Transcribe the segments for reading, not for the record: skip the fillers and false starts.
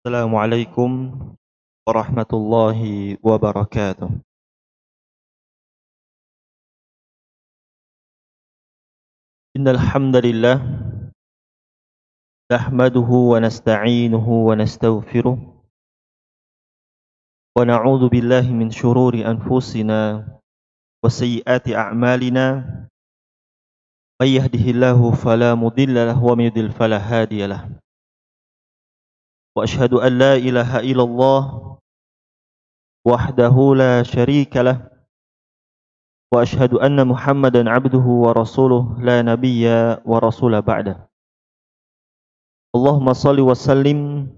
Assalamualaikum warahmatullahi wabarakatuh. Innal hamdalillah nahmaduhu wa nasta'inuhu wa nastaghfiruh wa na'udzu billahi min shururi anfusina wa sayyiati a'malina may yahdihillahu fala mudilla lahu wa may yudlil fala hadiya lahu. Wa asyhadu an la ilaha illallah wahdahu la syarika lahu wa asyhadu anna Muhammadan 'abduhu wa rasuluh la nabiyya wa rasula ba'da. Allahumma salli wa sallim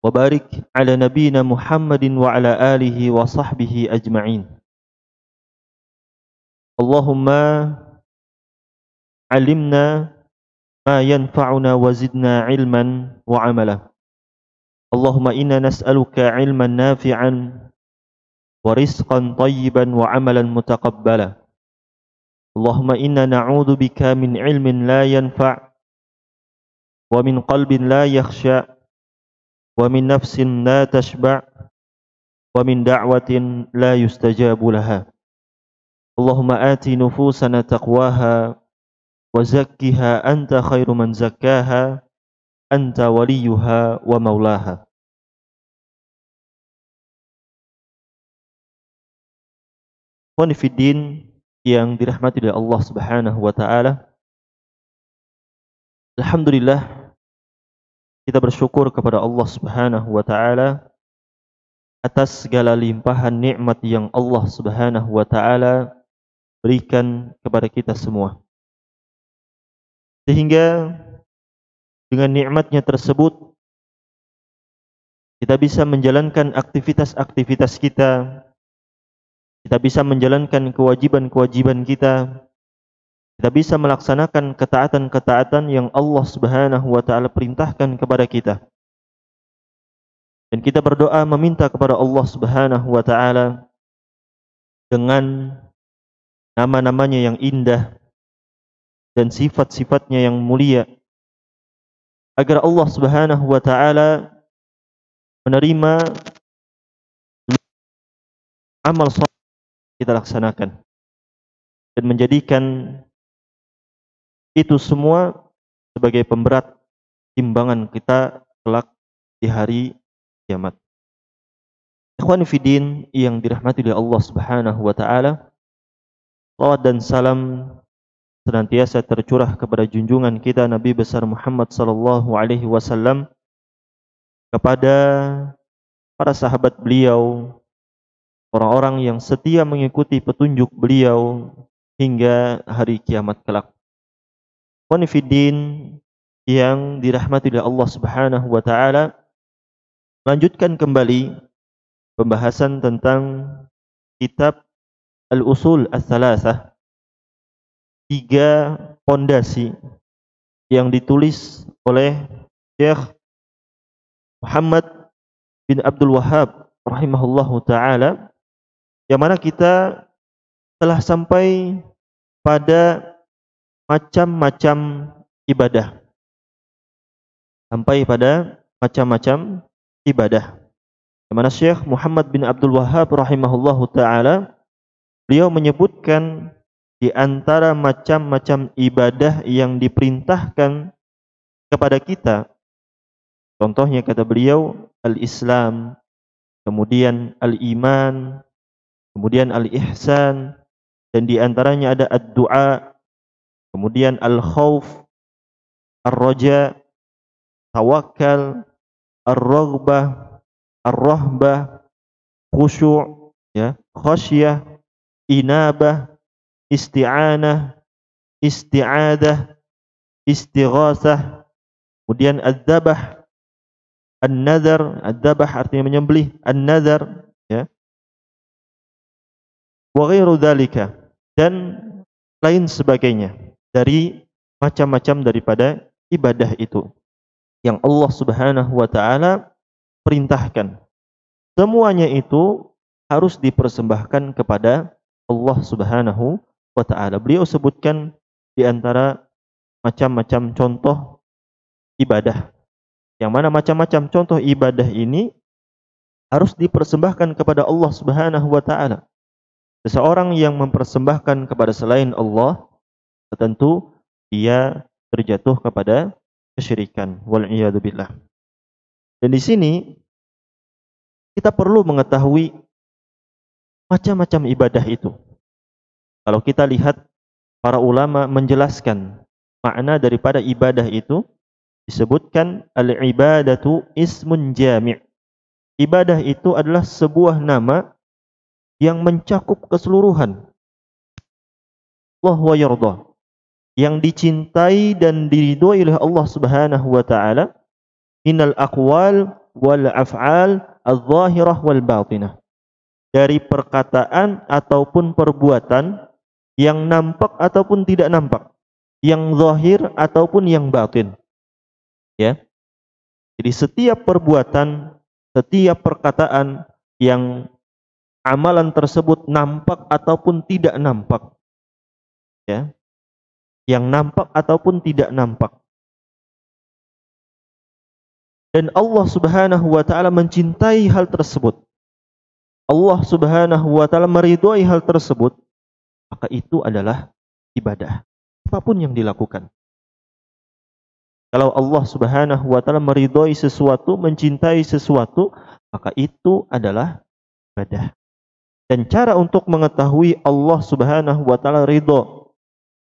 wa barik ala nabiyyina Muhammadin wa ala alihi wa sahbihi ajma'in. Allahumma 'allimna ma yanfa'una wa zidna 'ilman wa 'amala. Allahumma inna nas'aluka 'ilman nafi'an wa rizqan thayyiban wa 'amalan mutaqabbala. Allahumma inna na'udzu bika min 'ilmin la yanfa' wa min qalbin la yakhsha' wa min nafsin la tashba' wa min da'watin la yustajabu laha. Allahumma ati nufusana taqwaha wa zakkiha anta khairu man zakkaha anta waliyuha wa maulaha. Ikhwani fiddin yang dirahmati oleh Allah Subhanahu wa taala. Alhamdulillah kita bersyukur kepada Allah Subhanahu wa taala atas segala limpahan nikmat yang Allah Subhanahu wa taala berikan kepada kita semua. Sehingga dengan nikmatnya tersebut kita bisa menjalankan aktivitas-aktivitas kita bisa menjalankan kewajiban-kewajiban kita bisa melaksanakan ketaatan-ketaatan yang Allah Subhanahu wa taala perintahkan kepada kita. Dan kita berdoa meminta kepada Allah Subhanahu wa taala dengan nama-namanya yang indah dan sifat-sifatnya yang mulia, agar Allah Subhanahu wa taala menerima amal saleh kita laksanakan dan menjadikan itu semua sebagai pemberat timbangan kita kelak di hari kiamat. Ikhwani fiddin yang dirahmati oleh Allah Subhanahu wa taala, salawat dan salam senantiasa tercurah kepada junjungan kita Nabi besar Muhammad sallallahu alaihi wasallam, kepada para sahabat beliau, orang-orang yang setia mengikuti petunjuk beliau hingga hari kiamat kelak. Ikhwani fiddin yang dirahmati oleh Allah Subhanahu wa taala, lanjutkan kembali pembahasan tentang kitab Al-Usul Ats-Tsalatsah, 3 pondasi yang ditulis oleh Syekh Muhammad bin Abdul Wahhab rahimahullahu taala, yang mana kita telah sampai pada macam-macam ibadah. Sampai pada macam-macam ibadah. Yang mana Syekh Muhammad bin Abdul Wahhab rahimahullahu taala, beliau menyebutkan di antara macam-macam ibadah yang diperintahkan kepada kita. Contohnya kata beliau, al-Islam, kemudian al-Iman, kemudian al-Ihsan, dan di antaranya ada ad-du'a, kemudian al-khauf, ar-raja, tawakal, ar-raghbah, ar-rahbah, khusyu', ya, khasyah, inabah, isti'anah, isti'adah, istighasah, kemudian adzabah, an-nadhar, adzabah artinya menyembelih, an-nadhar, ya, wa ghairu dzalika, dan lain sebagainya dari macam-macam daripada ibadah itu yang Allah Subhanahu wa taala perintahkan. Semuanya itu harus dipersembahkan kepada Allah Subhanahu wa taala. Beliau sebutkan di antara macam-macam contoh ibadah Yang mana macam-macam contoh ibadah ini harus dipersembahkan kepada Allah Subhanahu wa taala. Seseorang yang mempersembahkan kepada selain Allah, tentu dia terjatuh kepada kesyirikan. Wal iyadu billah. Dan di sini kita perlu mengetahui macam-macam ibadah itu. Kalau kita lihat para ulama menjelaskan makna daripada ibadah itu, disebutkan al-ibadatu ismun jami'. Ibadah itu adalah sebuah nama yang mencakup keseluruhan Allah wa yardah, yang dicintai dan diridhoi oleh Allah Subhanahu wa taala, minal aqwal wal af'al adh-dhahirah wal batinah, dari perkataan ataupun perbuatan yang nampak ataupun tidak nampak, yang zahir ataupun yang batin. Ya. Jadi setiap perbuatan, setiap perkataan yang amalan tersebut nampak ataupun tidak nampak, ya, yang nampak ataupun tidak nampak, dan Allah Subhanahu wa taala mencintai hal tersebut, Allah Subhanahu wa taala meridhoi hal tersebut, maka itu adalah ibadah apapun yang dilakukan. Kalau Allah Subhanahu wa taala meridhoi sesuatu, mencintai sesuatu, maka itu adalah ibadah. Dan cara untuk mengetahui Allah Subhanahu wa taala ridho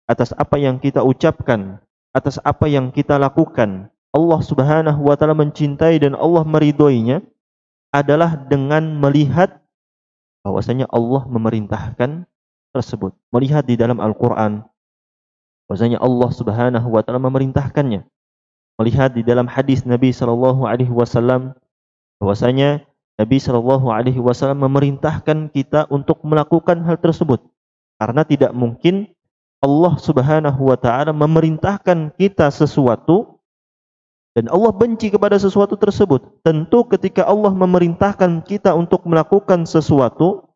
atas apa yang kita ucapkan, atas apa yang kita lakukan, Allah Subhanahu wa taala mencintai dan Allah meridhoinya, adalah dengan melihat bahwasanya Allah memerintahkan tersebut. Melihat di dalam Al-Qur'an bahwasanya Allah Subhanahu wa taala memerintahkannya. Melihat di dalam hadis Nabi sallallahu alaihi wasallam bahwasanya Nabi sallallahu alaihi wasallam memerintahkan kita untuk melakukan hal tersebut. Karena tidak mungkin Allah Subhanahu wa taala memerintahkan kita sesuatu dan Allah benci kepada sesuatu tersebut. Tentu ketika Allah memerintahkan kita untuk melakukan sesuatu,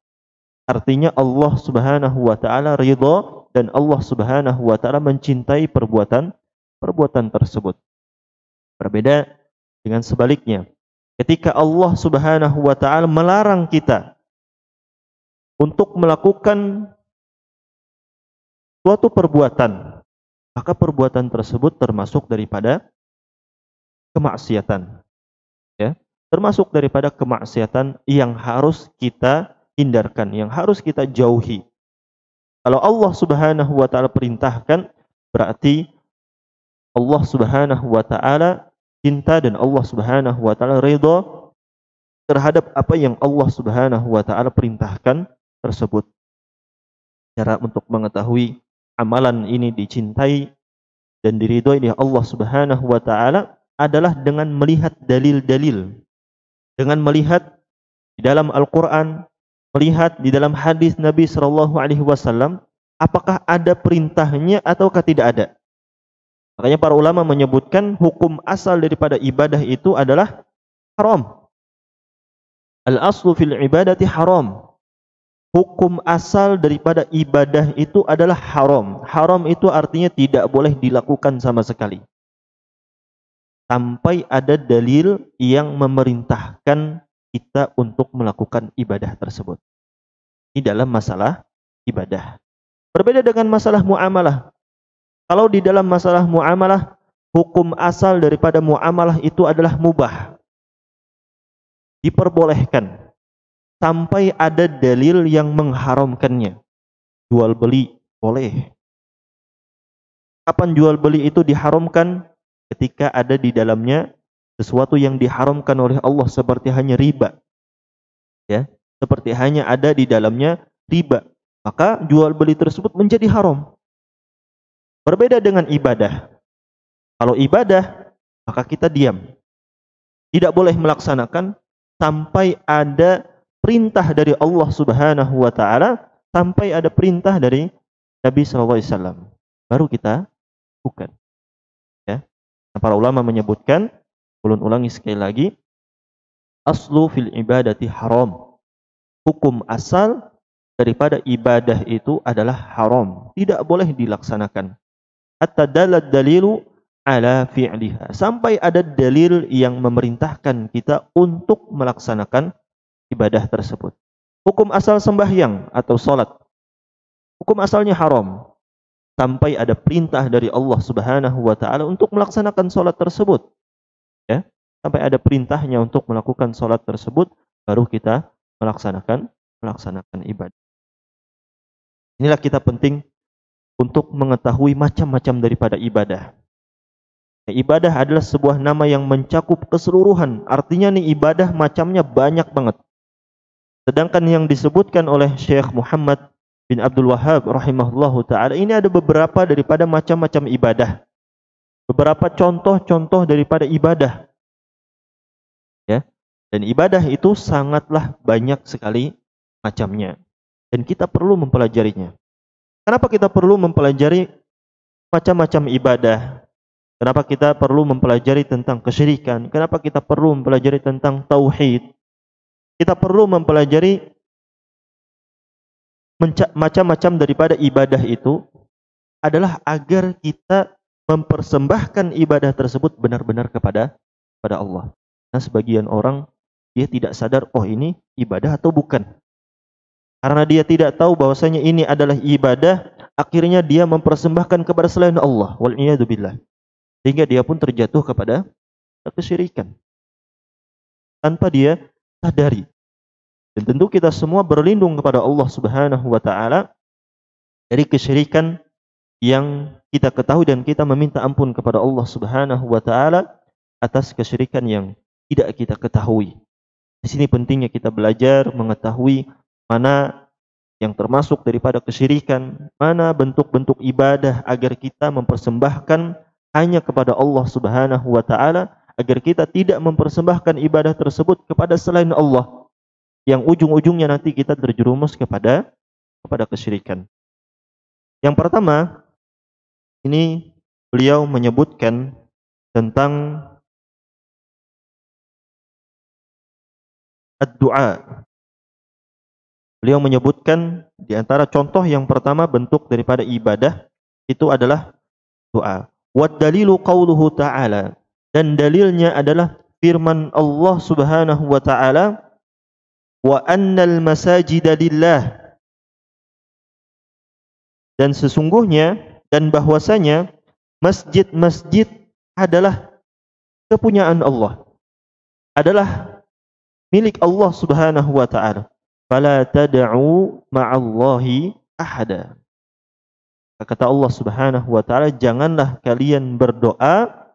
artinya Allah Subhanahu wa taala ridha dan Allah Subhanahu wa taala mencintai perbuatan tersebut. Berbeda dengan sebaliknya. Ketika Allah Subhanahu wa taala melarang kita untuk melakukan suatu perbuatan, maka perbuatan tersebut termasuk daripada kemaksiatan. Ya, termasuk daripada kemaksiatan yang harus kita hindarkan, yang harus kita jauhi. Kalau Allah Subhanahu wa taala perintahkan, berarti Allah Subhanahu wa taala cinta dan Allah Subhanahu wa taala ridha terhadap apa yang Allah Subhanahu wa taala perintahkan tersebut. Cara untuk mengetahui amalan ini dicintai dan diridhoi oleh Allah Subhanahu wa taala adalah dengan melihat dalil-dalil. Dengan melihat di dalam Al-Qur'an, melihat di dalam hadis Nabi sallallahu alaihi wasallam, apakah ada perintahnya ataukah tidak ada. Makanya para ulama menyebutkan hukum asal daripada ibadah itu adalah haram. Al-aslu fil ibadati haram. Hukum asal daripada ibadah itu adalah haram. Haram itu artinya tidak boleh dilakukan sama sekali. Sampai ada dalil yang memerintahkan kita untuk melakukan ibadah tersebut. Ini dalam masalah ibadah. Berbeda dengan masalah muamalah. Kalau di dalam masalah muamalah, hukum asal daripada muamalah itu adalah mubah. Diperbolehkan. Sampai ada dalil yang mengharamkannya. Jual beli boleh. Kapan jual beli itu diharamkan? Ketika ada di dalamnya sesuatu yang diharamkan oleh Allah seperti hanya riba. Ya, seperti hanya ada di dalamnya riba. Maka jual beli tersebut menjadi haram. Berbeda dengan ibadah. Kalau ibadah, maka kita diam. Tidak boleh melaksanakan sampai ada perintah dari Allah Subhanahu wa taala, sampai ada perintah dari Nabi sallallahu alaihi wasallam. Baru kita lakukan. Ya. Para ulama menyebutkan, ulun ulangi sekali lagi, aslu fil ibadati haram. Hukum asal daripada ibadah itu adalah haram, tidak boleh dilaksanakan. Hatta dalad dalilu ala fi'liha, sampai ada dalil yang memerintahkan kita untuk melaksanakan ibadah tersebut. Hukum asal sembahyang atau salat, hukum asalnya haram, sampai ada perintah dari Allah Subhanahu wa taala untuk melaksanakan salat tersebut. Ya, sampai ada perintahnya untuk melakukan salat tersebut, baru kita melaksanakan ibadah. Inilah kita penting untuk mengetahui macam-macam daripada ibadah. Ibadah adalah sebuah nama yang mencakup keseluruhan. Artinya nih ibadah macamnya banyak banget. Sedangkan yang disebutkan oleh Syekh Muhammad bin Abdul Wahhab rahimahullahu ta'ala, ini ada beberapa daripada macam-macam ibadah. Beberapa contoh-contoh daripada ibadah. Ya. Dan ibadah itu sangatlah banyak sekali macamnya. Dan kita perlu mempelajarinya. Kenapa kita perlu mempelajari macam-macam ibadah? Kenapa kita perlu mempelajari tentang kesyirikan? Kenapa kita perlu mempelajari tentang tauhid? Kita perlu mempelajari macam-macam daripada ibadah itu adalah agar kita mempersembahkan ibadah tersebut benar-benar kepada Allah. Nah, sebagian orang dia tidak sadar, oh ini ibadah atau bukan. Karena dia tidak tahu bahwasanya ini adalah ibadah, akhirnya dia mempersembahkan kepada selain Allah. Wal-iyadu billah. Sehingga dia pun terjatuh kepada kesyirikan tanpa dia sadari. Dan tentu kita semua berlindung kepada Allah Subhanahu wa taala dari kesyirikan yang kita ketahui, dan kita meminta ampun kepada Allah Subhanahu wa taala atas kesyirikan yang tidak kita ketahui. Di sini pentingnya kita belajar mengetahui mana yang termasuk daripada kesyirikan, mana bentuk-bentuk ibadah, agar kita mempersembahkan hanya kepada Allah Subhanahu wa taala, agar kita tidak mempersembahkan ibadah tersebut kepada selain Allah, yang ujung-ujungnya nanti kita terjerumus kepada kesyirikan. Yang pertama, ini beliau menyebutkan tentang ad-du'a. Beliau menyebutkan di antara contoh yang pertama bentuk daripada ibadah itu adalah doa. Wad dalilu qauluhu ta'ala, dan dalilnya adalah firman Allah Subhanahu wa taala, wa annal masajida lillah, dan sesungguhnya dan bahwasanya masjid-masjid adalah kepunyaan Allah, adalah milik Allah Subhanahu wa taala. Fala tad'u ma'allahi ahada. Kata Allah Subhanahu wa taala, janganlah kalian berdoa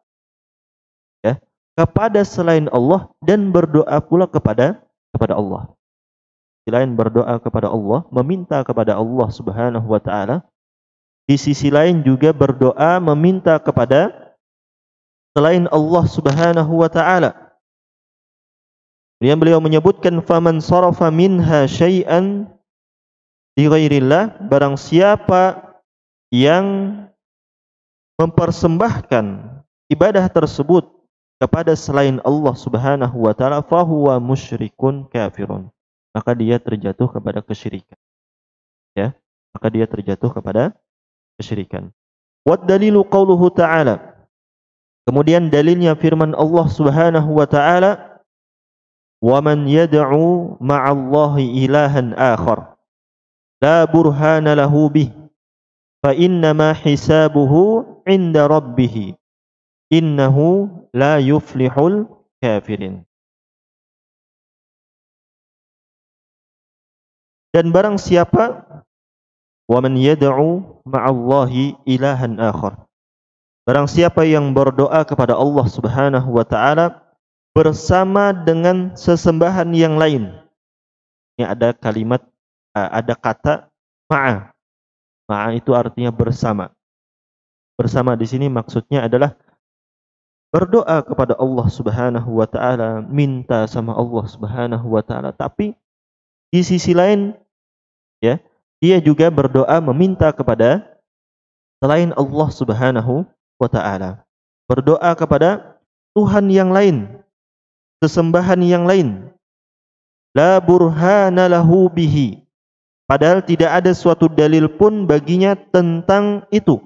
ya kepada selain Allah, dan berdoa pula kepada Allah. Selain berdoa kepada Allah, meminta kepada Allah Subhanahu wa taala, di sisi lain juga berdoa meminta kepada selain Allah Subhanahu wa taala. Kemudian beliau menyebutkan, faman sarafa minha syai'an li ghairillah, barang siapa yang mempersembahkan ibadah tersebut kepada selain Allah Subhanahu wa taala, fahuwa musyrikun kafirun, maka dia terjatuh kepada kesyirikan. Ya, maka dia terjatuh kepada kesyirikan. Wad dalilu qauluhu ta'ala, kemudian dalilnya firman Allah Subhanahu wa taala, wa man yad'u ma'allahi ilahan akhar la burhana lahu bih fa innama hisabuhu 'inda rabbih innahu la yuflihul kafirin. Dan barang siapa, wa man yad'u ma'allahi ilahan akhar, barang siapa yang berdoa kepada Allah Subhanahu wa taala bersama dengan sesembahan yang lain. Ini ada kalimat, ada kata ma'a. Ma'a itu artinya bersama. Bersama di sini maksudnya adalah berdoa kepada Allah Subhanahu wa taala, minta sama Allah Subhanahu wa taala, tapi di sisi lain ya, dia juga berdoa meminta kepada selain Allah Subhanahu wa taala. Berdoa kepada Tuhan yang lain, sesembahan yang lain. La burhana lahu bihi, padahal tidak ada suatu dalil pun baginya tentang itu.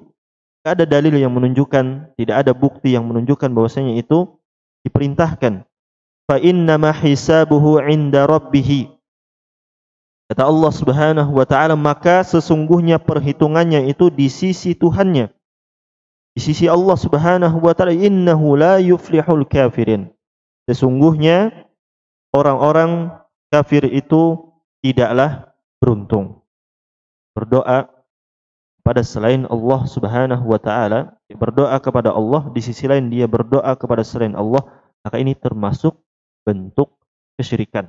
Tidak ada dalil yang menunjukkan, tidak ada bukti yang menunjukkan bahwasanya itu diperintahkan. Fa innama hisabuhu 'inda rabbih. Kata Allah Subhanahu wa taala, maka sesungguhnya perhitungannya itu di sisi Tuhannya. Di sisi Allah Subhanahu wa taala, innahu la yuflihul kafirin. Sesungguhnya orang-orang kafir itu tidaklah beruntung. Berdoa pada selain Allah Subhanahu wa taala, berdoa kepada Allah, di sisi lain dia berdoa kepada selain Allah, maka ini termasuk bentuk kesyirikan.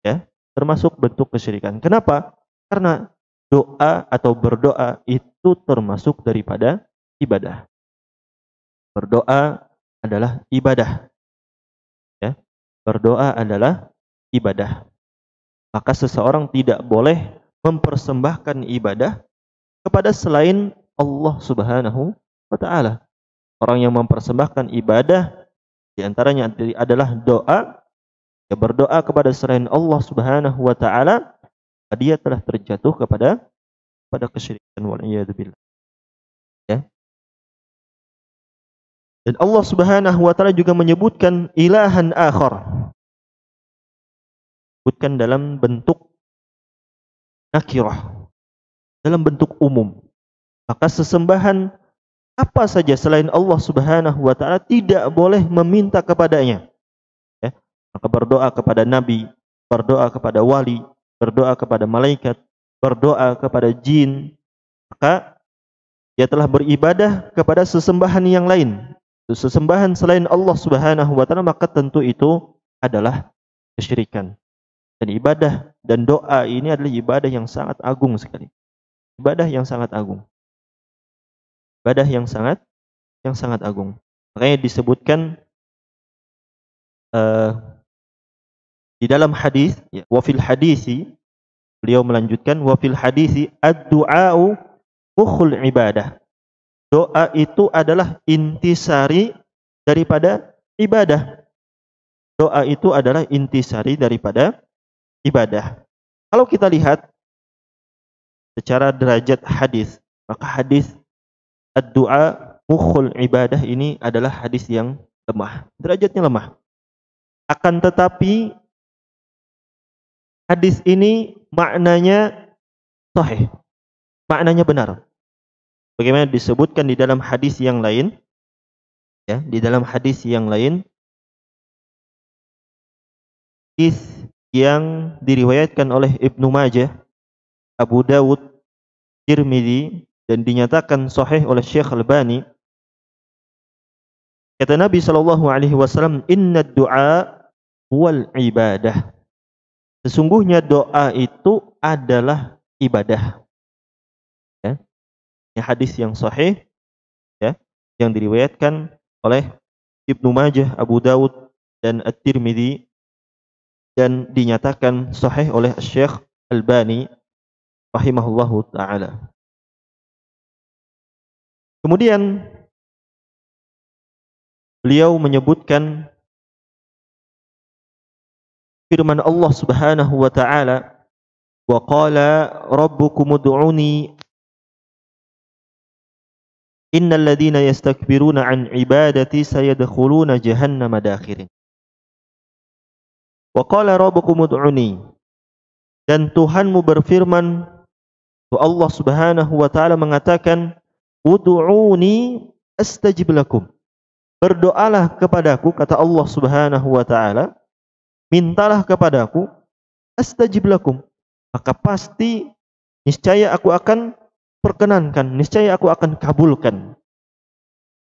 Ya, termasuk bentuk kesyirikan. Kenapa? Karena doa atau berdoa itu termasuk daripada ibadah. Berdoa adalah ibadah. Ya, berdoa adalah ibadah. Maka seseorang tidak boleh mempersembahkan ibadah kepada selain Allah Subhanahu wa taala. Orang yang mempersembahkan ibadah di antaranya adalah doa, ya berdoa kepada selain Allah Subhanahu wa taala, dia telah terjatuh kepada kesyirikan, wal iyad billah. Ya. Dan Allah Subhanahu wa taala juga menyebutkan ilahan akhar. Sebutkan dalam bentuk nakirah, dalam bentuk umum. Maka sesembahan apa saja selain Allah Subhanahu wa taala tidak boleh meminta kepadanya. Ya. Maka berdoa kepada nabi, berdoa kepada wali, berdoa kepada malaikat, berdoa kepada jin, maka dia telah beribadah kepada sesembahan yang lain. Sesembahan selain Allah Subhanahu wa taala, maka tentu itu adalah kesyirikan. Dan ibadah dan doa ini adalah ibadah yang sangat agung sekali. Ibadah yang sangat agung. Ibadah yang sangat agung. Makanya disebutkan di dalam hadis, ya, wa fil hadisi, beliau melanjutkan, wa fil hadisi ad-du'a'u mukhul ibadah. Doa itu adalah intisari daripada ibadah. Doa itu adalah intisari daripada ibadah. Kalau kita lihat secara derajat hadis, maka hadis ad-du'a mukhul ibadah ini adalah hadis yang lemah. Derajatnya lemah. Akan tetapi hadis ini maknanya sahih. Maknanya benar. Bagaimana disebutkan di dalam hadis yang lain? Ya, di dalam hadis yang lain, hadis yang diriwayatkan oleh Ibnu Majah, Abu Dawud, Tirmidzi, dan dinyatakan sahih oleh Syekh Albani. Kata Nabi SAW, inna du'a wal ibadah. Sesungguhnya doa itu adalah ibadah. Ya. Ini hadis yang sahih, ya, yang diriwayatkan oleh Ibnu Majah, Abu Dawud, dan At-Tirmidzi, dan dinyatakan sahih oleh Syekh Albani rahimahullahu taala. Kemudian beliau menyebutkan firman Allah Subhanahu wa taala, wa qala rabbukum ud'uni innal ladzina yastakbiruna an ibadati sayadkhuluna jahannama dakhirin. Wa qala rabbukum ud'uni, dan Tuhanmu berfirman, Allah Subhanahu wa taala mengatakan, ud'uni astajib lakum. Berdoalah kepadaku, kata Allah Subhanahu wa taala, mintalah kepadaku, astajib lakum, maka pasti niscaya aku akan perkenankan, niscaya aku akan kabulkan.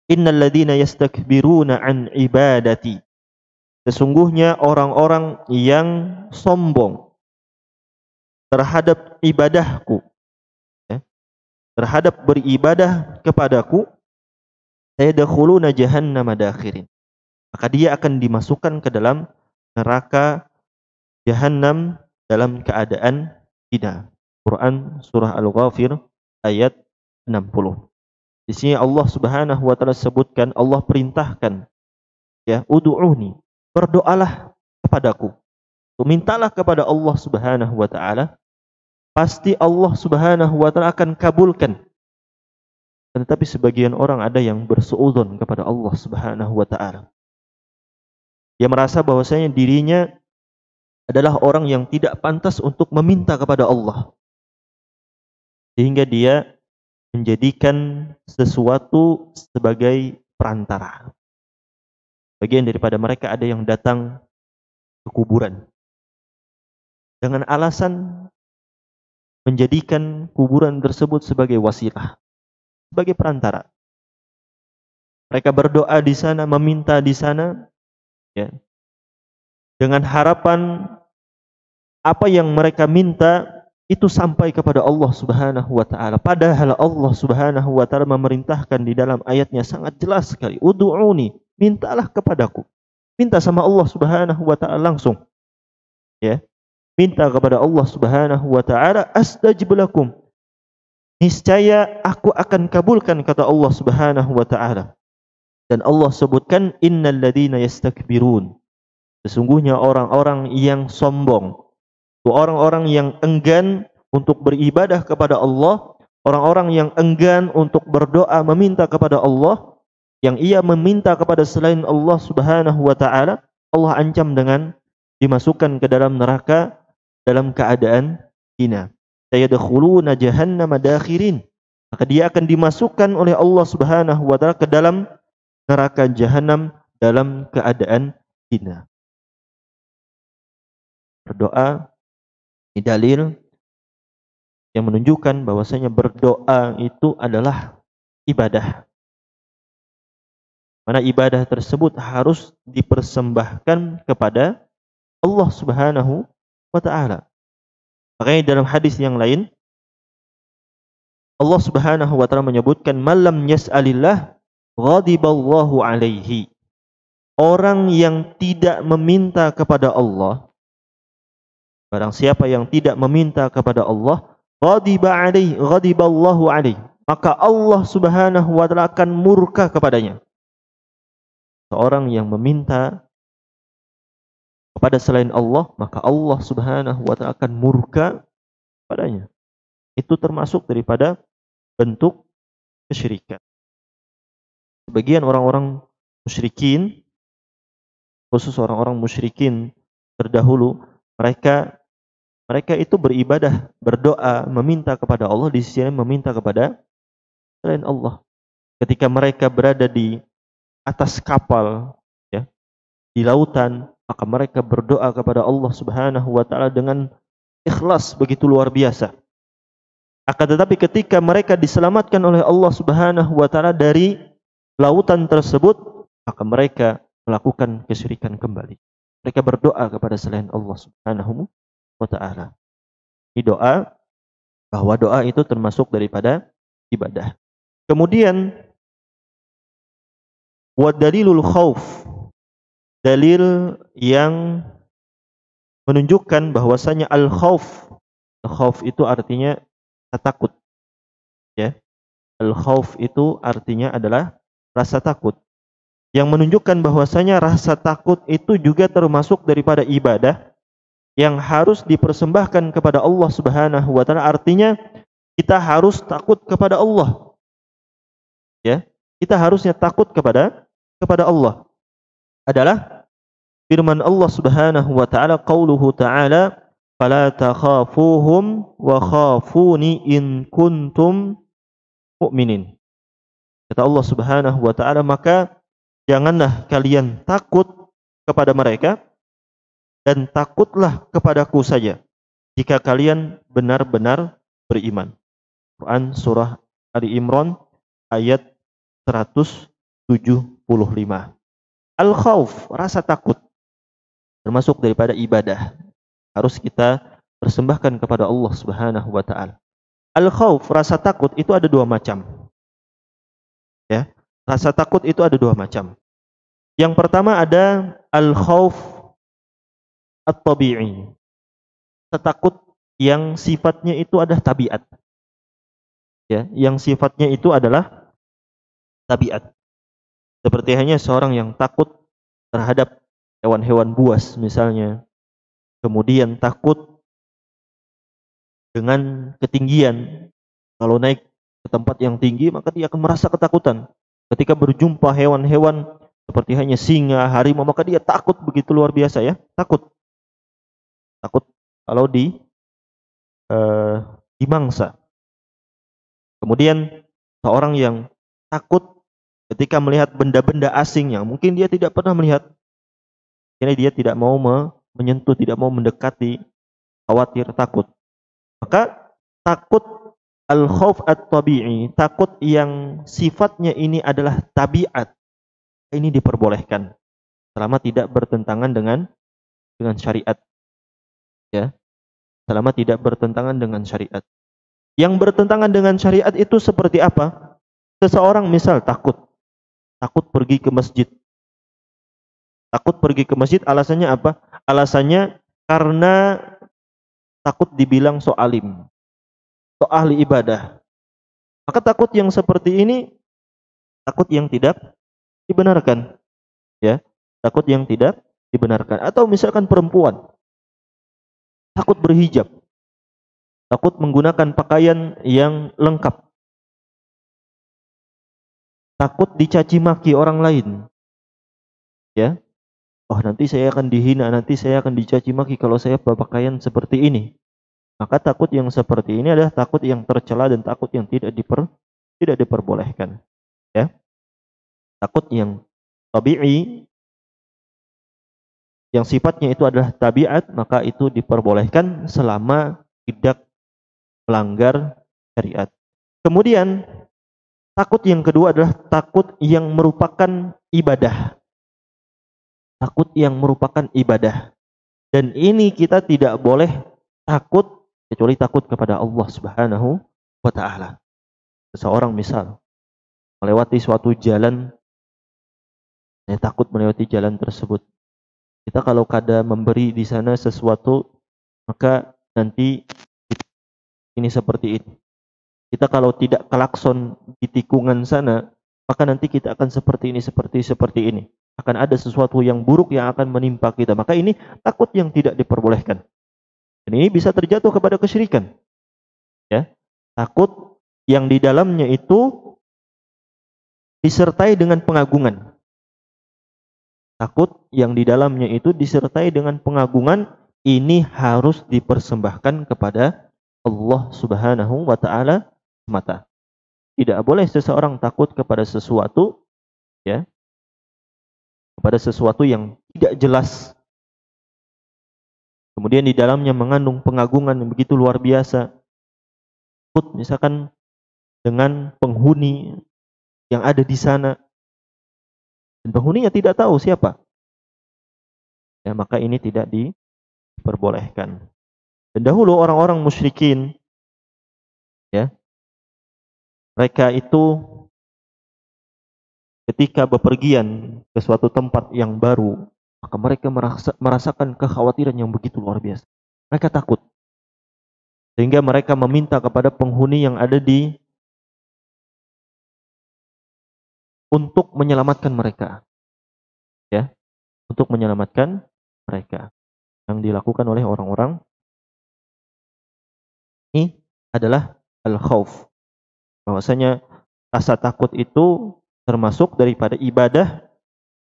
Innal ladzina yastakbiruna an ibadati. Sesungguhnya orang-orang yang sombong terhadap ibadahku, ya, terhadap beribadah kepadaku, sayadkhuluna jahannama dakhirin. Maka dia akan dimasukkan ke dalam neraka Jahannam dalam keadaan hina. Quran surah Al-Ghafir ayat 60. Di sini Allah Subhanahu wa taala sebutkan, Allah perintahkan, ya, ud'uni, berdoalah kepadaku. Mintalah kepada Allah Subhanahu wa taala, pasti Allah Subhanahu wa taala akan kabulkan. Tetapi sebagian orang ada yang bersuudzon kepada Allah Subhanahu wa taala. Dia merasa bahwasanya dirinya adalah orang yang tidak pantas untuk meminta kepada Allah. Sehingga dia menjadikan sesuatu sebagai perantara. Bagian daripada mereka ada yang datang ke kuburan dengan alasan menjadikan kuburan tersebut sebagai wasilah, sebagai perantara. Mereka berdoa di sana, meminta di sana, ya, dengan harapan apa yang mereka minta itu sampai kepada Allah Subhanahu wa taala. Padahal Allah Subhanahu wa taala memerintahkan di dalam ayatnya sangat jelas sekali, "Ud'uni", mintalah kepadaku. Minta sama Allah Subhanahu wa taala langsung. Ya. Minta kepada Allah Subhanahu wa taala, "Astajib lakum". Niscaya aku akan kabulkan, kata Allah Subhanahu wa taala. Dan Allah sebutkan, "Innal ladzina yastakbirun". Sesungguhnya orang-orang yang sombong, orang-orang yang enggan untuk beribadah kepada Allah, orang-orang yang enggan untuk berdoa meminta kepada Allah, yang ia meminta kepada selain Allah Subhanahu wa taala, Allah ancam dengan dimasukkan ke dalam neraka dalam keadaan hina. Sayadkhuluna jahannama dakhirin. Maka dia akan dimasukkan oleh Allah Subhanahu wa taala ke dalam neraka jahanam dalam keadaan hina. Berdoa ini dalil yang menunjukkan bahwasanya berdoa itu adalah ibadah. Mana ibadah tersebut harus dipersembahkan kepada Allah Subhanahu wa taala. Makanya dalam hadis yang lain Allah Subhanahu wa taala menyebutkan, "Malam yas'alillah ghadiballahu alaihi". Orang yang tidak meminta kepada Allah, barang siapa yang tidak meminta kepada Allah, ghadiballahu alaihi, maka Allah Subhanahu wa taala akan murka kepadanya. Seorang yang meminta kepada selain Allah, maka Allah Subhanahu wa taala akan murka padanya. Itu termasuk daripada bentuk kesyirikan. Sebagian orang-orang musyrikin, khusus orang-orang musyrikin terdahulu, mereka itu beribadah, berdoa, meminta kepada Allah, di sisi lain meminta kepada selain Allah. Ketika mereka berada di atas kapal, ya, di lautan, maka mereka berdoa kepada Allah Subhanahu wa taala dengan ikhlas begitu luar biasa. Akan tetapi ketika mereka diselamatkan oleh Allah Subhanahu wa taala dari lautan tersebut, maka mereka melakukan kesyirikan kembali. Mereka berdoa kepada selain Allah Subhanahu wa taala. Ini doa, bahwa doa itu termasuk daripada ibadah. Kemudian wa dalilul khauf, dalil yang menunjukkan bahwasanya al-khauf itu artinya rasa takut, ya. Al-khauf itu artinya adalah rasa takut, yang menunjukkan bahwasanya rasa takut itu juga termasuk daripada ibadah yang harus dipersembahkan kepada Allah Subhanahu wa taala. Artinya kita harus takut kepada Allah, ya. Kita harusnya takut kepada Allah. Adalah firman Allah Subhanahu wa taala, qauluhu ta'ala, "Fala takhafuhum wa khafuni in kuntum mu'minin". Kata Allah Subhanahu wa taala, maka janganlah kalian takut kepada mereka dan takutlah kepadaku saja jika kalian benar-benar beriman. Quran surah Ali Imran ayat 175. Al-khauf, rasa takut, termasuk daripada ibadah. Harus kita persembahkan kepada Allah Subhanahu wa taala. Al-khauf, rasa takut itu ada dua macam. Ya, rasa takut itu ada dua macam. Yang pertama ada al-khauf at-tabi'i. Takut yang sifatnya itu ada tabiat. Ya, yang sifatnya itu adalah tabiat. Seperti hanya seorang yang takut terhadap hewan-hewan buas misalnya. Kemudian takut dengan ketinggian. Kalau naik ke tempat yang tinggi, maka dia akan merasa ketakutan. Ketika berjumpa hewan-hewan seperti hanya singa, harimau, maka dia takut begitu luar biasa ya, takut. Takut kalau dimangsa. Kemudian seorang yang takut ketika melihat benda-benda asing yang mungkin dia tidak pernah melihat, ini dia tidak mau menyentuh, tidak mau mendekati, khawatir, takut. Maka takut al-khauf at-tabi'i, takut yang sifatnya ini adalah tabiat, ini diperbolehkan selama tidak bertentangan dengan syariat. Ya, selama tidak bertentangan dengan syariat. Yang bertentangan dengan syariat itu seperti apa? Seseorang misal takut pergi ke masjid. Takut pergi ke masjid, alasannya apa? Alasannya karena takut dibilang so alim, so ahli ibadah. Maka takut yang seperti ini takut yang tidak dibenarkan. Ya, takut yang tidak dibenarkan. Atau misalkan perempuan takut berhijab, takut menggunakan pakaian yang lengkap, takut dicaci maki orang lain. Ya, oh nanti saya akan dihina, nanti saya akan dicaci maki kalau saya berpakaian seperti ini. Maka takut yang seperti ini adalah takut yang tercela dan takut yang tidak diperbolehkan. Ya, takut yang tabi'i, yang sifatnya itu adalah tabiat, maka itu diperbolehkan selama tidak melanggar syariat. Kemudian takut yang kedua adalah takut yang merupakan ibadah. Takut yang merupakan ibadah. Dan ini kita tidak boleh takut kecuali takut kepada Allah Subhanahu wa taala. Seseorang misal melewati suatu jalan, saya takut melewati jalan tersebut. Kita kalau kada memberi di sana sesuatu, maka nanti ini seperti ini. Kita kalau tidak klakson di tikungan sana, maka nanti kita akan seperti ini, seperti ini. Akan ada sesuatu yang buruk yang akan menimpa kita. Maka ini takut yang tidak diperbolehkan. Dan ini bisa terjatuh kepada kesyirikan. Ya, takut yang di dalamnya itu disertai dengan pengagungan. Takut yang di dalamnya itu disertai dengan pengagungan, ini harus dipersembahkan kepada Allah Subhanahu wa taala semata. Tidak boleh seseorang takut kepada sesuatu, ya, kepada sesuatu yang tidak jelas, kemudian di dalamnya mengandung pengagungan yang begitu luar biasa. Takut misalkan dengan penghuni yang ada di sana, dan penghuninya tidak tahu siapa, ya, maka ini tidak diperbolehkan. Dan dahulu orang-orang musyrikin, ya, mereka itu ketika bepergian ke suatu tempat yang baru, maka mereka merasakan kekhawatiran yang begitu luar biasa. Mereka takut. Sehingga mereka meminta kepada penghuni yang ada untuk menyelamatkan mereka. Ya, untuk menyelamatkan mereka. Yang dilakukan oleh orang-orang ini adalah al-khauf. Bahwasanya rasa takut itu termasuk daripada ibadah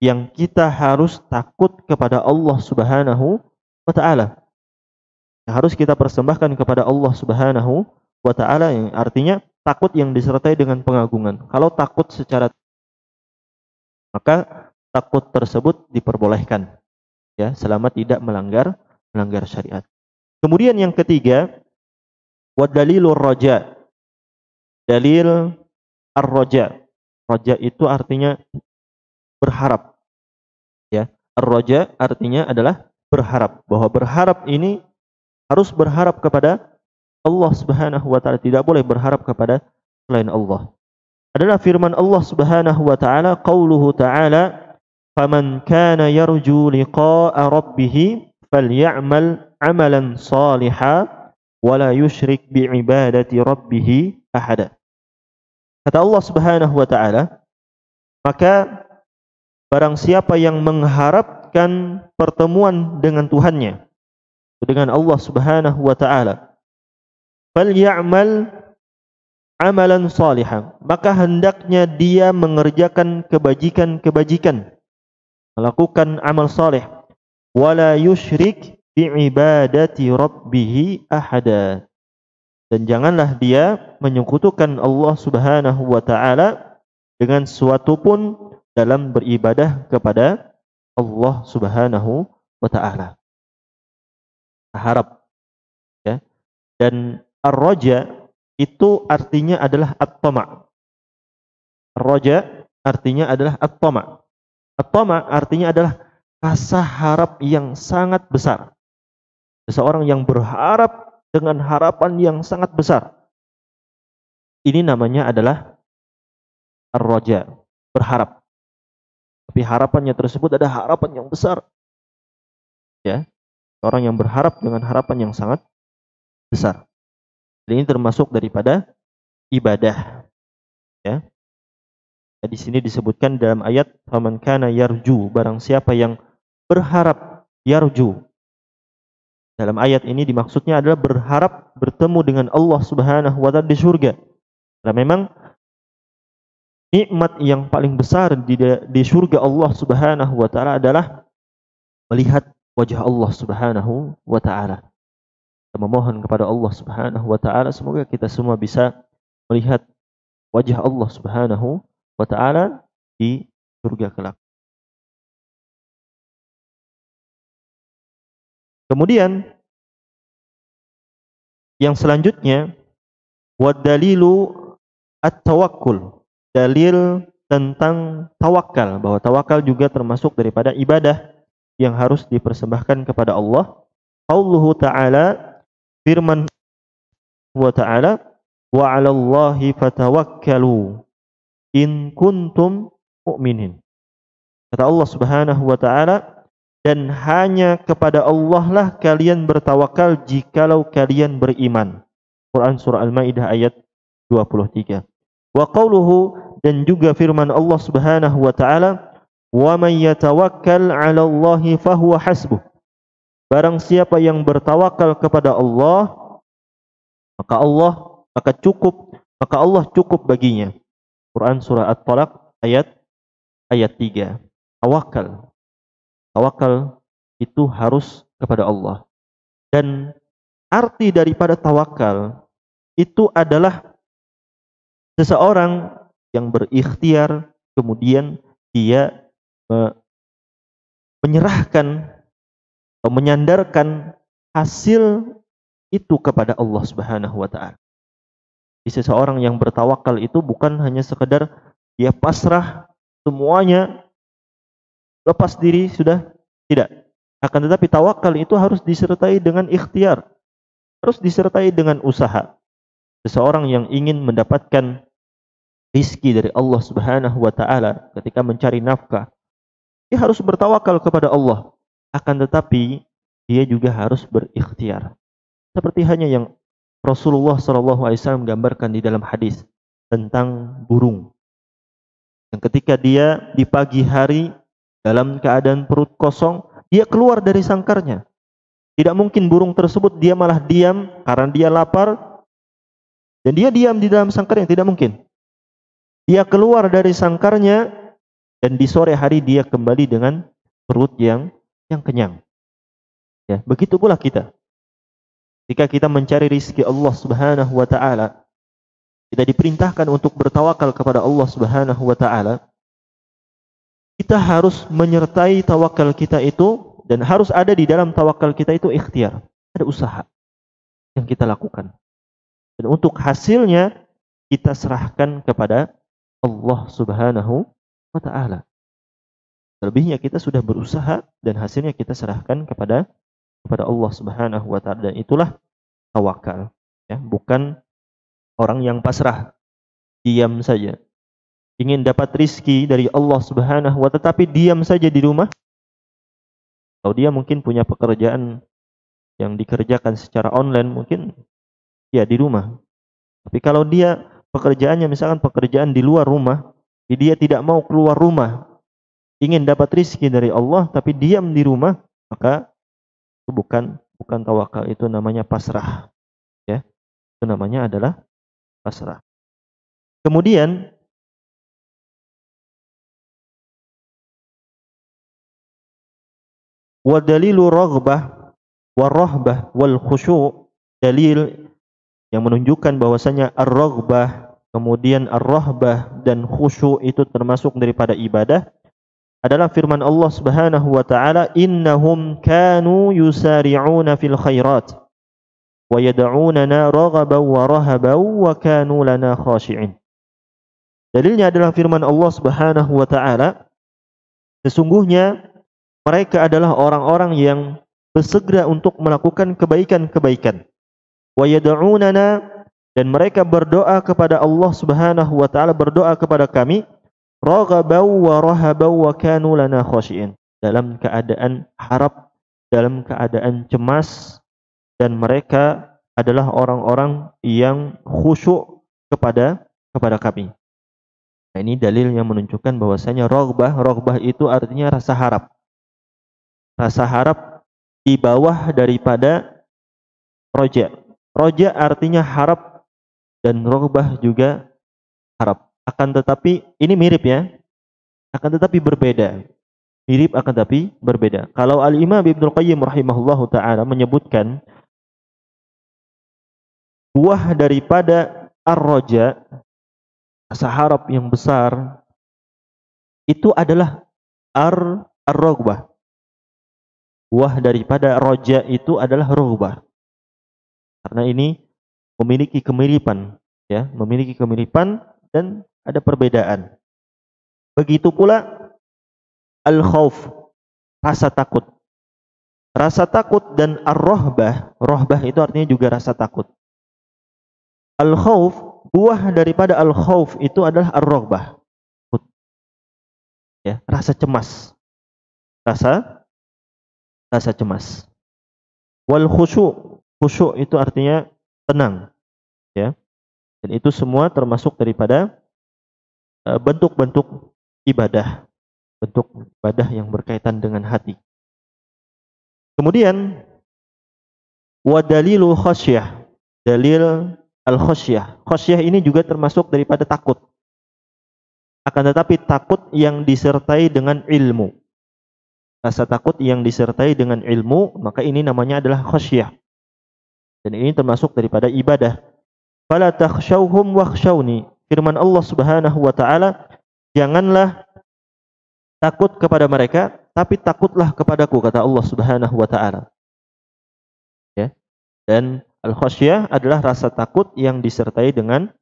yang kita harus takut kepada Allah Subhanahu wa taala. Harus kita persembahkan kepada Allah Subhanahu wa taala, yang artinya takut yang disertai dengan pengagungan. Kalau takut secara, maka takut tersebut diperbolehkan, ya, selama tidak melanggar syariat. Kemudian yang ketiga, wa dalilur raja. Dalil ar-raja. Raja itu artinya berharap. Ya, ar-raja artinya adalah berharap. Bahwa berharap ini harus berharap kepada Allah Subhanahu wa taala, tidak boleh berharap kepada selain Allah. Adalah firman Allah Subhanahu wa taala, qauluhu ta'ala, "Faman kana yarju liqa'a rabbih falyamal 'amalan shalihan wa la yusyrik bi'ibadati rabbih ahada." Kata Allah Subhanahu wa taala, maka barang siapa yang mengharapkan pertemuan dengan Tuhannya, dengan Allah Subhanahu wa taala, falyamal amalan salihan, maka hendaknya dia mengerjakan kebajikan-kebajikan, melakukan amal saleh, wala yusyrik bi ibadati rabbih ahada, dan janganlah dia menyekutukan Allah Subhanahu wa taala dengan sesuatu pun dalam beribadah kepada Allah Subhanahu wa taala. Harap, ya. Dan ar-raja itu artinya adalah at-tama'. Ar-raja artinya adalah at-tama'. At-tama' artinya adalah rasa harap yang sangat besar. Seseorang yang berharap dengan harapan yang sangat besar. Ini namanya adalah ar-raja, berharap. Tapi harapannya tersebut ada harapan yang besar. Ya. Orang yang berharap dengan harapan yang sangat besar. Dan ini termasuk daripada ibadah. Ya. Di sini disebutkan dalam ayat faman kana yarju, barang siapa yang berharap, yarju. Dalam ayat ini dimaksudnya adalah berharap bertemu dengan Allah Subhanahu wa taala di surga. Karena memang nikmat yang paling besar di surga Allah Subhanahu wa taala adalah melihat wajah Allah Subhanahu wa taala. Kita memohon kepada Allah Subhanahu wa taala semoga kita semua bisa melihat wajah Allah Subhanahu wa taala di surga kelak. Kemudian yang selanjutnya wadalilu at-tawakkul. Dalil tentang tawakal, bahwa tawakal juga termasuk daripada ibadah yang harus dipersembahkan kepada Allah. Qauluhu ta'ala, firman wa ta'ala, wa 'alallahi fatawakkalu in kuntum mu'minin. Kata Allah Subhanahu wa taala, dan hanya kepada Allah lah kalian bertawakal jikalau kalian beriman. Quran surah Al-Maidah ayat 23. Wa qauluhu, dan juga firman Allah Subhanahu wa taala, wa may yatawakkal 'ala Allahi fahuwa hasbuh. Barang siapa yang bertawakal kepada Allah, maka Allah cukup baginya. Quran surah At-Talaq ayat 3. Tawakal itu harus kepada Allah. Dan arti daripada tawakal itu adalah seseorang yang berikhtiar kemudian dia menyerahkan atau menyandarkan hasil itu kepada Allah Subhanahu wa taala. Seseorang yang bertawakal itu bukan hanya sekedar dia pasrah semuanya, lepas diri sudah, tidak. Akan tetapi tawakal itu harus disertai dengan ikhtiar, harus disertai dengan usaha. Seseorang yang ingin mendapatkan rizki dari Allah Subhanahu wa taala ketika mencari nafkah, dia harus bertawakal kepada Allah. Akan tetapi dia juga harus berikhtiar. Seperti hanya yang Rasulullah SAW gambarkan di dalam hadis tentang burung. Yang ketika dia di pagi hari dalam keadaan perut kosong, dia keluar dari sangkarnya. Tidak mungkin burung tersebut dia malah diam karena dia lapar dan dia diam di dalam sangkarnya, tidak mungkin. Dia keluar dari sangkarnya dan di sore hari dia kembali dengan perut yang kenyang. Ya, begitu pula kita. Jika kita mencari rizki Allah Subhanahu wa taala, kita diperintahkan untuk bertawakal kepada Allah Subhanahu wa taala. Kita harus menyertai tawakal kita itu, dan harus ada di dalam tawakal kita itu ikhtiar. Ada usaha yang kita lakukan. Dan untuk hasilnya kita serahkan kepada Allah Subhanahu wa taala. Selebihnya kita sudah berusaha dan hasilnya kita serahkan kepada Allah Subhanahu wa taala, dan itulah tawakal, ya, bukan orang yang pasrah diam saja ingin dapat rizki dari Allah Subhanahu wa taala tetapi diam saja di rumah. Atau dia mungkin punya pekerjaan yang dikerjakan secara online, mungkin ya di rumah. Tapi kalau dia pekerjaannya misalkan pekerjaan di luar rumah, dia tidak mau keluar rumah, ingin dapat rizki dari Allah tapi diam di rumah, maka itu bukan tawakal, itu namanya pasrah. Ya. Itu namanya adalah pasrah. Kemudian wa dalilu raghbah wa rahbah wal khusyu', dalil yang menunjukkan bahwasanya ar-raghbah, kemudian ar-rahbah dan khusyu' itu termasuk daripada ibadah adalah firman Allah Subhanahu wa taala, innahum kanu yusari'una fil khairat wa yad'unana raghaban wa rahaban wa kanu lana khashi'in. Dalilnya adalah firman Allah Subhanahu wa taala, sesungguhnya mereka adalah orang-orang yang bersegera untuk melakukan kebaikan-kebaikan. Wa yad'unana, dan mereka berdoa kepada Allah Subhanahu wa taala, berdoa kepada kami, raghaban wa rahaban wa kanu lana khashi'in, dalam keadaan harap, dalam keadaan cemas, dan mereka adalah orang-orang yang khusyuk kepada kami. Nah, ini dalil yang menunjukkan bahwasanya raghbah itu artinya rasa harap. Rasa harap di bawah daripada roja. Roja artinya harap dan raghbah juga harap. Akan tetapi ini mirip ya. Akan tetapi berbeda. Mirip akan tetapi berbeda. Kalau Al-Imam Ibnu Qayyim rahimahullahu taala menyebutkan buah daripada ar-raja, rasa harap yang besar, itu adalah ar-raghbah. Buah daripada roja itu adalah raghbah. Karena ini memiliki kemiripan, ya, memiliki kemiripan dan ada perbedaan. Begitu pula al-khauf, rasa takut. Rasa takut dan ar-rahbah, rahbah itu artinya juga rasa takut. Al-khauf, buah daripada al-khauf itu adalah ar-raghbah. Ya, rasa cemas. Rasa cemas. Wal khusyu', khusyu' itu artinya tenang, ya. Dan itu semua termasuk daripada bentuk-bentuk ibadah, bentuk ibadah yang berkaitan dengan hati. Kemudian wa dalilu khasyah, dalil al-khasyah. Khasyah ini juga termasuk daripada takut. Akan tetapi takut yang disertai dengan ilmu. Rasa takut yang disertai dengan ilmu, maka ini namanya adalah khasyah. Dan ini termasuk daripada ibadah. Fala takhshawhum wakhshawni. Firman Allah Subhanahu wa taala, janganlah takut kepada mereka, tapi takutlah kepadaku, kata Allah Subhanahu wa taala. Ya. Dan al-khasyah adalah rasa takut yang disertai dengan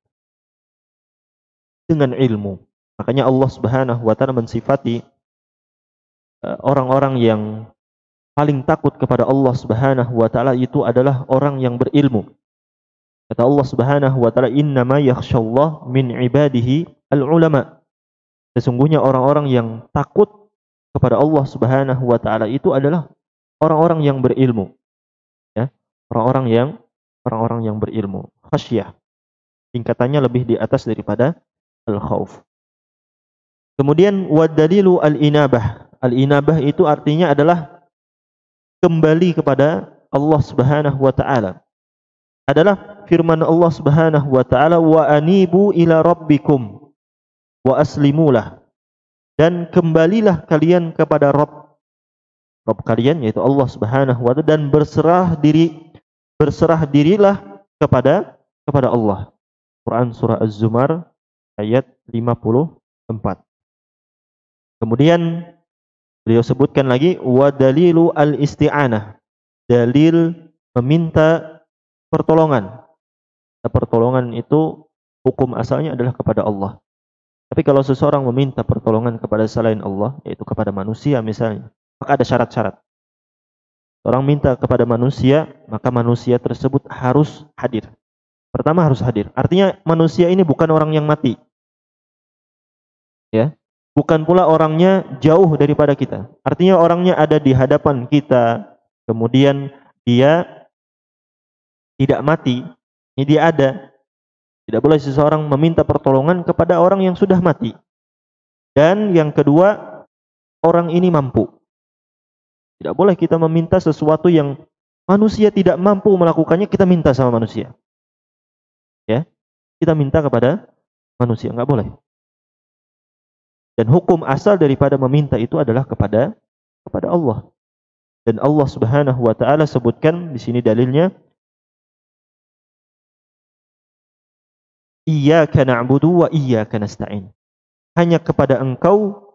ilmu. Makanya Allah Subhanahu wa taala mensifati orang-orang yang paling takut kepada Allah Subhanahu wa taala itu adalah orang yang berilmu. Kata Allah Subhanahu wa taala, innama yakhshallah min ibadihi al-ulama. Sesungguhnya orang-orang yang takut kepada Allah Subhanahu wa taala itu adalah orang-orang yang berilmu. Ya, orang-orang yang berilmu. Khasyah, tingkatannya lebih di atas daripada al-khauf. Kemudian wa dalilu al-inabah. Al-inabah itu artinya adalah kembali kepada Allah Subhanahu wa taala. Adalah firman Allah Subhanahu wa taala, wa anibu ila rabbikum wa aslimulah. Dan kembalilah kalian kepada Rabb kalian, yaitu Allah Subhanahu wa taala, dan berserah dirilah kepada Allah. Quran surah Az-Zumar ayat 54. Kemudian beliau sebutkan lagi wa dalilu al-isti'anah, dalil meminta pertolongan. Pertolongan itu hukum asalnya adalah kepada Allah. Tapi kalau seseorang meminta pertolongan kepada selain Allah, yaitu kepada manusia misalnya, maka ada syarat-syarat. Orang minta kepada manusia, maka manusia tersebut harus hadir. Pertama harus hadir. Artinya manusia ini bukan orang yang mati. Ya. Bukan pula orangnya jauh daripada kita. Artinya orangnya ada di hadapan kita, kemudian dia tidak mati. Ini dia ada. Tidak boleh seseorang meminta pertolongan kepada orang yang sudah mati. Dan yang kedua, orang ini mampu. Tidak boleh kita meminta sesuatu yang manusia tidak mampu melakukannya, kita minta sama manusia. Ya, kita minta kepada manusia, enggak boleh. Dan hukum asal daripada meminta itu adalah kepada Allah. Dan Allah Subhanahu wa taala sebutkan di sini dalilnya, iyyaka na'budu wa iyyaka nasta'in. Hanya kepada Engkau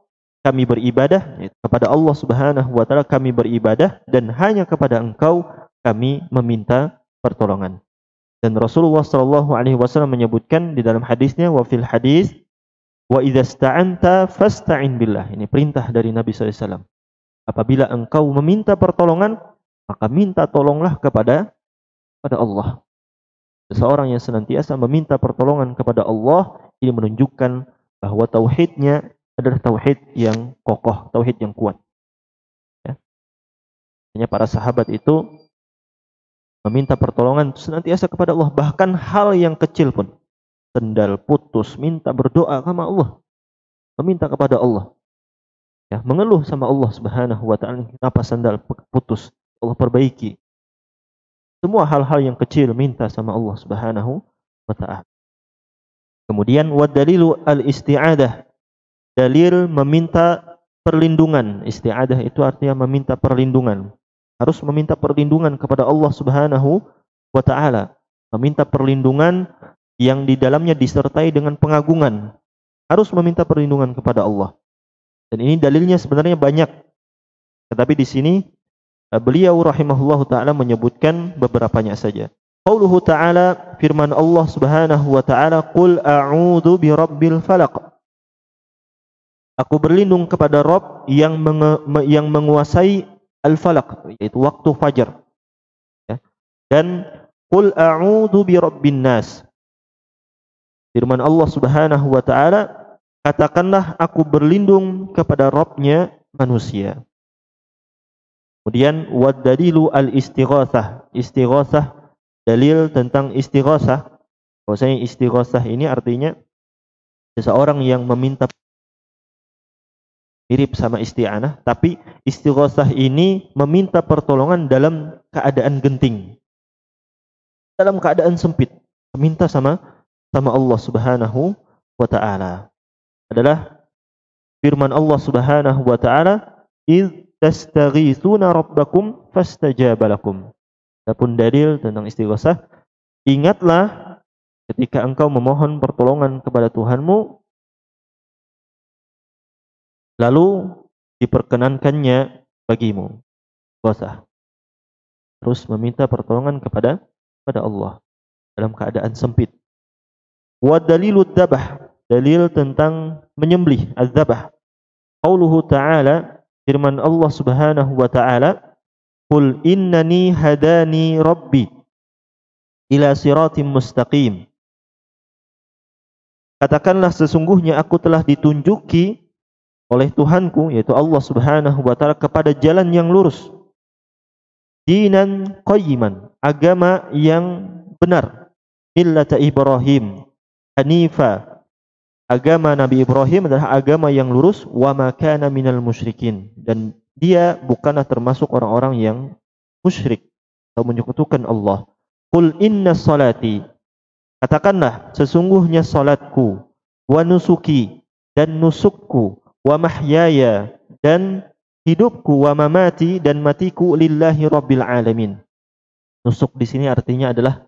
kami beribadah, kepada Allah Subhanahu wa taala kami beribadah, dan hanya kepada Engkau kami meminta pertolongan. Dan Rasulullah sallallahu alaihi wasallam menyebutkan di dalam hadisnya, wa fil hadis wa idza sta'anta fasta'in billah. Ini perintah dari Nabi sallallahu alaihi wasallam. Apabila engkau meminta pertolongan, maka minta tolonglah kepada Allah. Seseorang yang senantiasa meminta pertolongan kepada Allah, ini menunjukkan bahwa tauhidnya adalah tauhid yang kokoh, tauhid yang kuat. Ya. Hanya para sahabat itu meminta pertolongan senantiasa kepada Allah, bahkan hal yang kecil pun, sendal putus, minta berdoa sama Allah, meminta kepada Allah. Ya, mengeluh sama Allah Subhanahu wa taala, kenapa sandal putus, Allah perbaiki. Semua hal-hal yang kecil minta sama Allah Subhanahu wa taala. Kemudian wa dalilu al-isti'adah, dalil meminta perlindungan. Isti'adah itu artinya meminta perlindungan. Harus meminta perlindungan kepada Allah Subhanahu wa taala. Meminta perlindungan yang di dalamnya disertai dengan pengagungan. Harus meminta perlindungan kepada Allah. Dan ini dalilnya sebenarnya banyak. Tetapi di sini beliau rahimahullahu taala menyebutkan beberapanya saja. Qauluhu ta'ala, firman Allah Subhanahu wa taala, qul a'udzu birabbil falaq. Aku berlindung kepada Rabb yang menguasai al-falaq, yaitu waktu fajar. Ya. Dan qul a'udzu birabbin nas. Firman Allah Subhanahu wa taala, katakanlah aku berlindung kepada Rabb-nya manusia. Kemudian wad dalilu al-istighatsah. Istighatsah, dalil tentang istighatsah. Bahwasanya istighatsah ini artinya seseorang yang meminta, mirip sama isti'anah, tapi istighatsah ini meminta pertolongan dalam keadaan genting, dalam keadaan sempit, meminta sama Allah Subhanahu wa taala. Adalah firman Allah Subhanahu wa taala, "Idz tastaghitsuna rabbakum fastajaba lakum." Adapun dalil tentang istighatsah, ingatlah ketika engkau memohon pertolongan kepada Tuhanmu, lalu diperkenankannya bagimu. Istighatsah, terus meminta pertolongan kepada Allah dalam keadaan sempit. Wa dalilud dzabh, dalil tentang menyembelih, az-zabah. Qauluhu ta'ala, firman Allah Subhanahu wa ta'ala, qul innani hadani rabbi ila siratim mustaqim. Katakanlah sesungguhnya aku telah ditunjuki oleh Tuhanku, yaitu Allah Subhanahu wa ta'ala, kepada jalan yang lurus. Dinan qayyiman, agama yang benar. Millata Ibrahim hanifa, agama Nabi Ibrahim adalah agama yang lurus. Wa ma kana minal musyrikin, dan dia bukanlah termasuk orang-orang yang musyrik atau menyekutukan Allah. Qul inna salati, katakanlah sesungguhnya salatku, wa nusuki, dan nusukku, wa mahyaya, dan hidupku, wa mamati, dan matiku, lillahi rabbil alamin. Nusuk di sini artinya adalah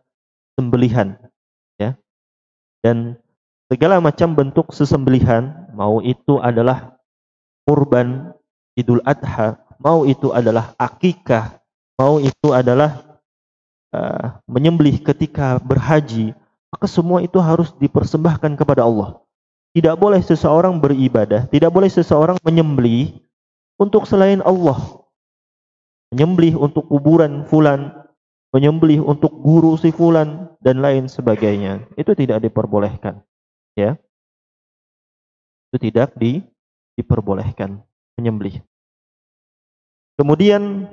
sembelihan, ya. Dan segala macam bentuk sesembelihan, mau itu adalah kurban Idul Adha, mau itu adalah akikah, mau itu adalah menyembelih ketika berhaji, maka semua itu harus dipersembahkan kepada Allah. Tidak boleh seseorang beribadah, tidak boleh seseorang menyembelih untuk selain Allah. Menyembelih untuk kuburan fulan, menyembelih untuk guru si fulan, dan lain sebagainya. Itu tidak diperbolehkan. Ya. Itu tidak diperbolehkan menyembelih. Kemudian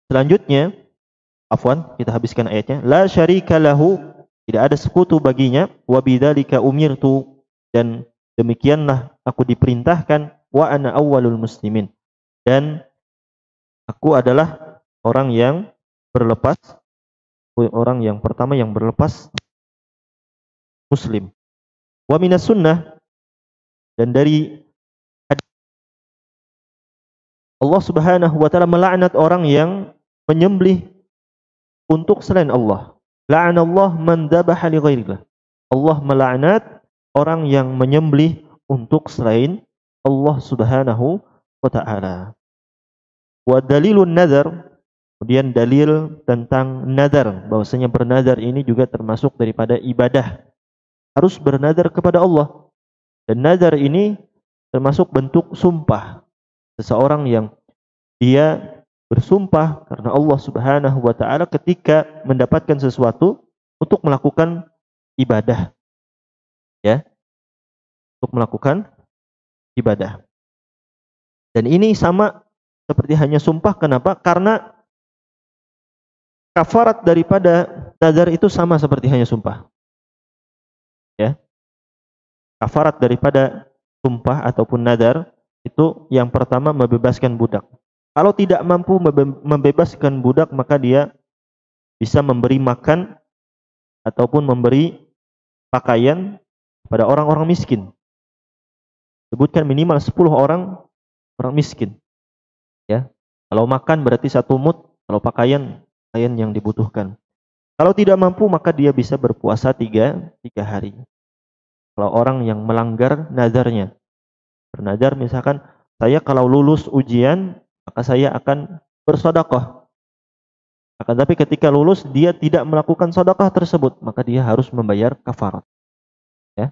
selanjutnya, afwan, kita habiskan ayatnya. La syarika lahu, tidak ada sekutu baginya. Wa bidzalika umirtu, dan demikianlah aku diperintahkan. Wa ana awwalul muslimin, dan aku adalah orang yang berlepas, orang yang pertama yang berlepas Muslim. Wa minas sunnah, dan dari Allah Subhanahu wa taala melaknat orang yang menyembelih untuk selain Allah. La'anallah man dzabaha li ghairillah. Allah melaknat orang yang menyembelih untuk selain Allah Subhanahu wa taala. Wa dalilun nadar, kemudian dalil tentang nadar, bahwasanya bernadar ini juga termasuk daripada ibadah. Harus bernadar kepada Allah. Dan nadar ini termasuk bentuk sumpah. Seseorang yang dia bersumpah karena Allah Subhanahu wa taala ketika mendapatkan sesuatu untuk melakukan ibadah. Ya. Untuk melakukan ibadah. Dan ini sama seperti hanya sumpah. Kenapa? Karena kafarat daripada nadar itu sama seperti hanya sumpah. Ya. Kafarat daripada sumpah ataupun nadar itu yang pertama membebaskan budak. Kalau tidak mampu membebaskan budak, maka dia bisa memberi makan ataupun memberi pakaian kepada orang-orang miskin. Sebutkan minimal 10 orang miskin. Ya. Kalau makan berarti 1 mud, kalau pakaian yang dibutuhkan. Kalau tidak mampu, maka dia bisa berpuasa 3 hari. Kalau orang yang melanggar nadarnya, bernadar misalkan, saya kalau lulus ujian maka saya akan bersedekah. Akan tapi ketika lulus dia tidak melakukan sedekah tersebut, maka dia harus membayar kafarat. Ya,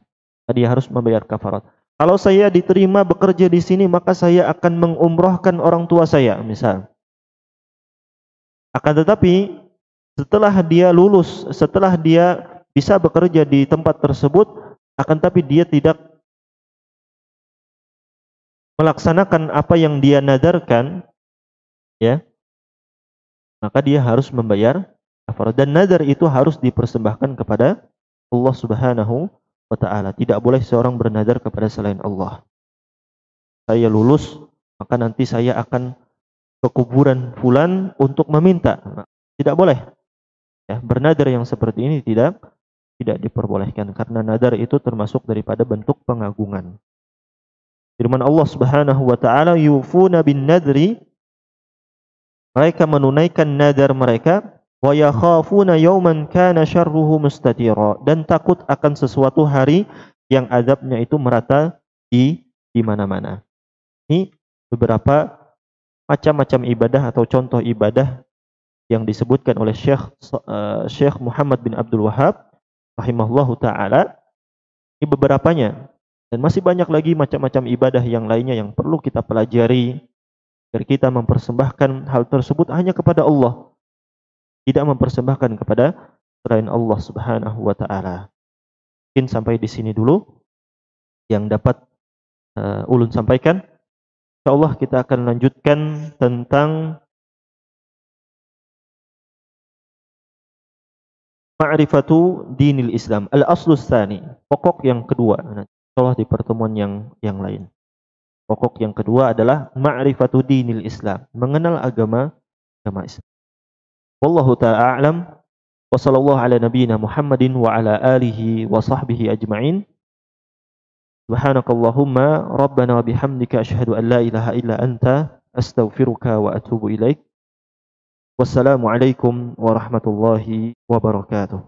dia harus membayar kafarat. Kalau saya diterima bekerja di sini, maka saya akan mengumrohkan orang tua saya, misal. Akan tetapi setelah dia lulus, setelah dia bisa bekerja di tempat tersebut, akan tapi dia tidak melaksanakan apa yang dia nadarkan, ya, maka dia harus membayar kafarat. Dan nadar itu harus dipersembahkan kepada Allah Subhanahu wa taala. Tidak boleh seorang bernadar kepada selain Allah. Saya lulus, maka nanti saya akan ke kuburan fulan untuk meminta. Tidak boleh. Ya, bernadar yang seperti ini tidak diperbolehkan, karena nadar itu termasuk daripada bentuk pengagungan. Firman Allah Subhanahu wa taala, yufuna bin nadri, mereka menunaikan nadar mereka, wa yakhafuna yawman kana syarruhu mustatira, dan takut akan sesuatu hari yang azabnya itu merata di mana-mana. Ini beberapa macam-macam ibadah atau contoh ibadah yang disebutkan oleh Syekh Muhammad bin Abdul Wahhab rahimahullahu taala. Ini beberapanya. Dan masih banyak lagi macam-macam ibadah yang lainnya yang perlu kita pelajari agar kita mempersembahkan hal tersebut hanya kepada Allah, tidak mempersembahkan kepada selain Allah Subhanahu wa taala. Mungkin sampai di sini dulu yang dapat ulun sampaikan. Insyaallah kita akan lanjutkan tentang ma'rifatu dinil Islam, al-aslus tsani, pokok yang kedua. Insyaallah di pertemuan yang lain. Pokok yang kedua adalah ma'rifatu dinil Islam, mengenal agama Islam. Wallahu ta'ala a'lam, wa sallallahu ala nabiyyina Muhammadin wa ala alihi wa sahbihi ajma'in. Subhanakallahumma rabbana wa bihamdika asyhadu an la ilaha illa anta astaghfiruka wa atubu ilaik. Wassalamu alaikum warahmatullahi wabarakatuh.